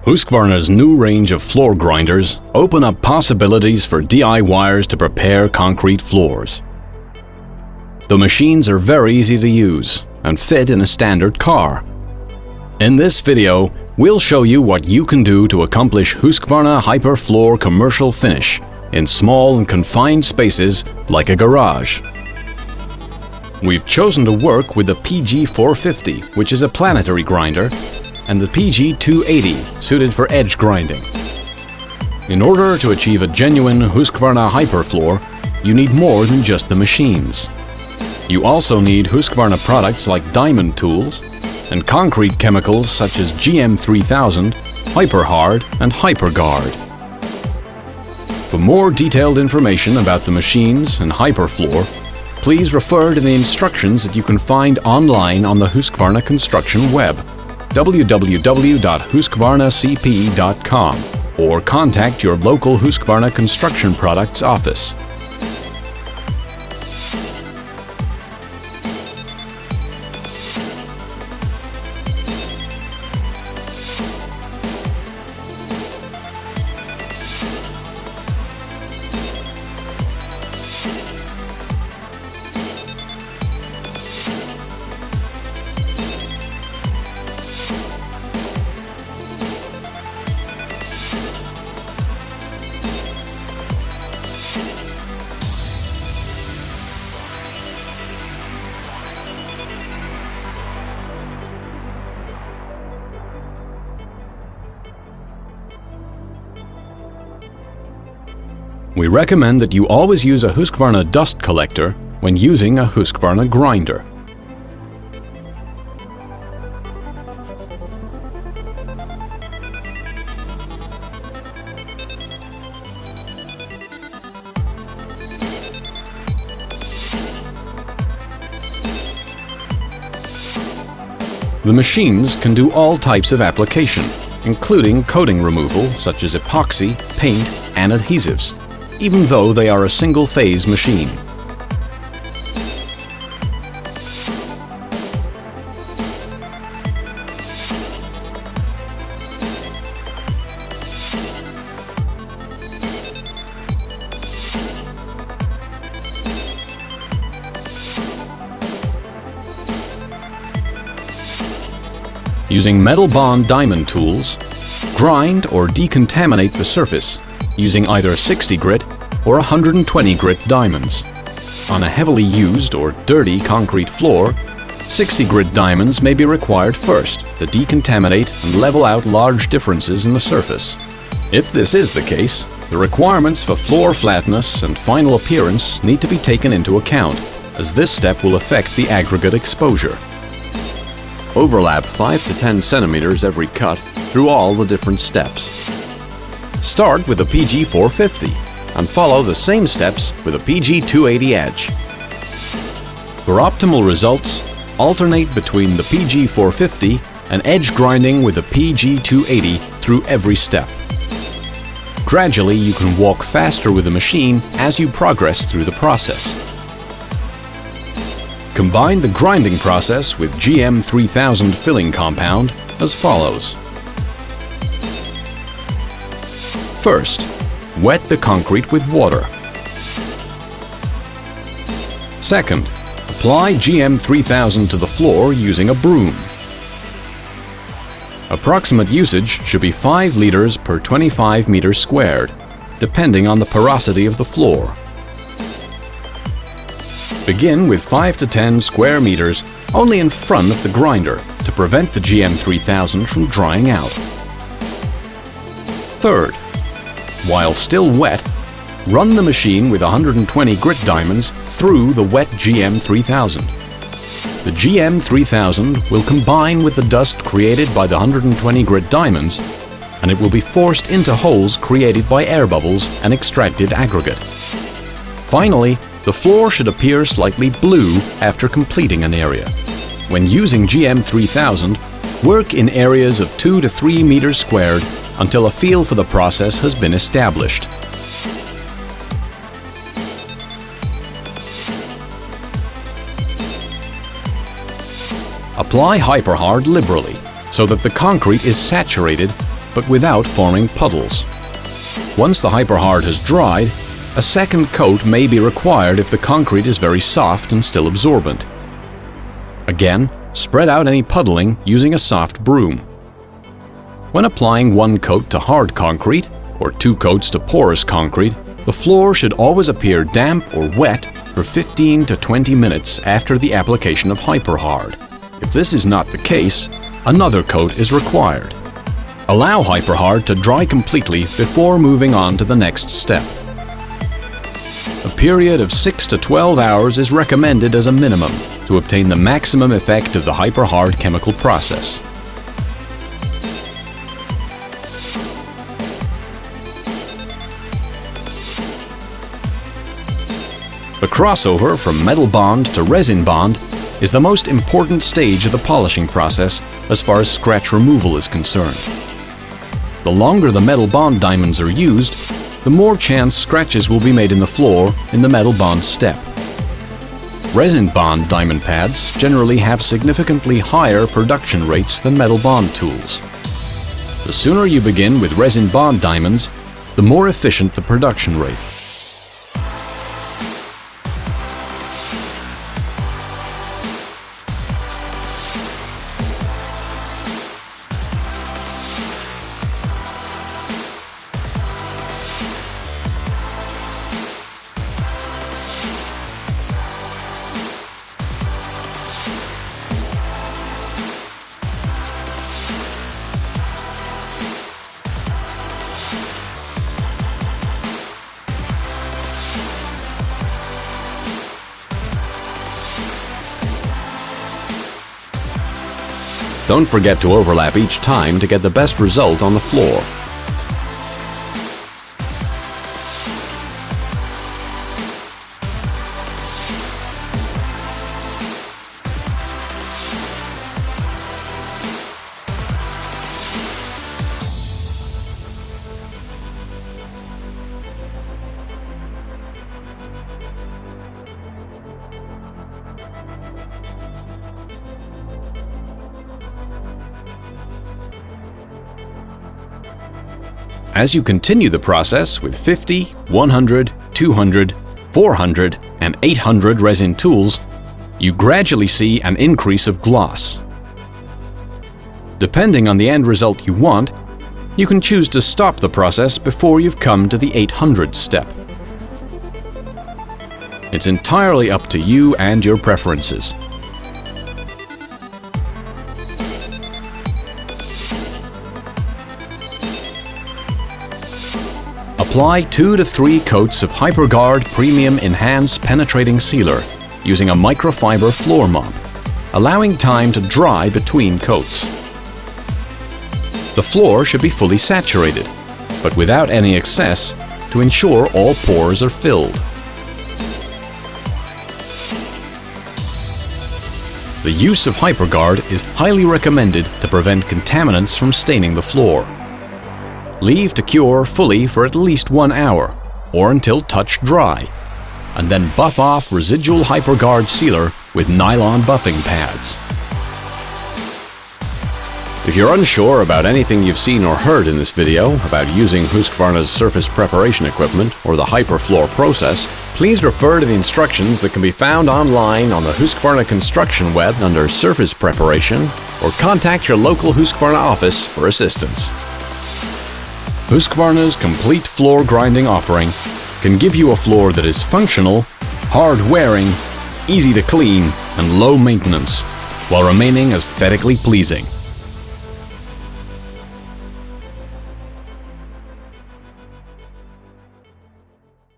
Husqvarna's new range of floor grinders open up possibilities for DIYers to prepare concrete floors. The machines are very easy to use and fit in a standard car. In this video, we'll show you what you can do to accomplish Husqvarna HiPERFLOOR commercial finish in small and confined spaces like a garage. We've chosen to work with the PG450, which is a planetary grinder, and the PG280, suited for edge grinding. In order to achieve a genuine Husqvarna HiPERFLOOR, you need more than just the machines. You also need Husqvarna products like diamond tools and concrete chemicals such as GM3000, HiPERHARD and HiPERGuard. For more detailed information about the machines and HiPERFLOOR, please refer to the instructions that you can find online on the Husqvarna construction web, www.husqvarnacp.com, or contact your local Husqvarna Construction Products office. We recommend that you always use a Husqvarna dust collector when using a Husqvarna grinder. The machines can do all types of application, including coating removal such as epoxy, paint, and adhesives, even though they are a single-phase machine. Using metal bond diamond tools, grind or decontaminate the surface using either 60 grit or 120 grit diamonds. On a heavily used or dirty concrete floor, 60 grit diamonds may be required first to decontaminate and level out large differences in the surface. If this is the case, the requirements for floor flatness and final appearance need to be taken into account, as this step will affect the aggregate exposure. Overlap 5 to 10 centimeters every cut through all the different steps. Start with the PG450 and follow the same steps with a PG280 edge. For optimal results, alternate between the PG450 and edge grinding with the PG280 through every step. Gradually, you can walk faster with the machine as you progress through the process. Combine the grinding process with GM3000 filling compound as follows. First, wet the concrete with water. Second, apply GM3000 to the floor using a broom. Approximate usage should be 5 liters per 25 meters squared, depending on the porosity of the floor. Begin with 5 to 10 square meters only in front of the grinder to prevent the GM3000 from drying out. Third, while still wet, run the machine with 120 grit diamonds through the wet GM3000. The GM3000 will combine with the dust created by the 120 grit diamonds, and it will be forced into holes created by air bubbles and extracted aggregate. Finally, the floor should appear slightly blue after completing an area. When using GM3000, work in areas of 2 to 3 meters squared until a feel for the process has been established. Apply HiPERHARD liberally so that the concrete is saturated but without forming puddles. Once the HiPERHard has dried, a second coat may be required if the concrete is very soft and still absorbent. Again, spread out any puddling using a soft broom. When applying one coat to hard concrete, or two coats to porous concrete, the floor should always appear damp or wet for 15 to 20 minutes after the application of HiPERHard. If this is not the case, another coat is required. Allow HiPERHard to dry completely before moving on to the next step. A period of 6 to 12 hours is recommended as a minimum to obtain the maximum effect of the HiPERHard chemical process. The crossover from metal bond to resin bond is the most important stage of the polishing process as far as scratch removal is concerned. The longer the metal bond diamonds are used, the more chance scratches will be made in the floor in the metal bond step. Resin bond diamond pads generally have significantly higher production rates than metal bond tools. The sooner you begin with resin bond diamonds, the more efficient the production rate. Don't forget to overlap each time to get the best result on the floor. As you continue the process with 50, 100, 200, 400, and 800 resin tools, you gradually see an increase of gloss. Depending on the end result you want, you can choose to stop the process before you've come to the 800 step. It's entirely up to you and your preferences. Apply 2 to 3 coats of HiPERGuard Premium Enhanced Penetrating Sealer using a microfiber floor mop, allowing time to dry between coats. The floor should be fully saturated, but without any excess, to ensure all pores are filled. The use of HiPERGuard is highly recommended to prevent contaminants from staining the floor. Leave to cure fully for at least 1 hour, or until touch dry, and then buff off residual HiPERGuard sealer with nylon buffing pads. If you're unsure about anything you've seen or heard in this video about using Husqvarna's surface preparation equipment or the HiPERFLOOR process, please refer to the instructions that can be found online on the Husqvarna construction web under Surface Preparation, or contact your local Husqvarna office for assistance. Husqvarna's complete floor grinding offering can give you a floor that is functional, hard-wearing, easy to clean, and low maintenance, while remaining aesthetically pleasing.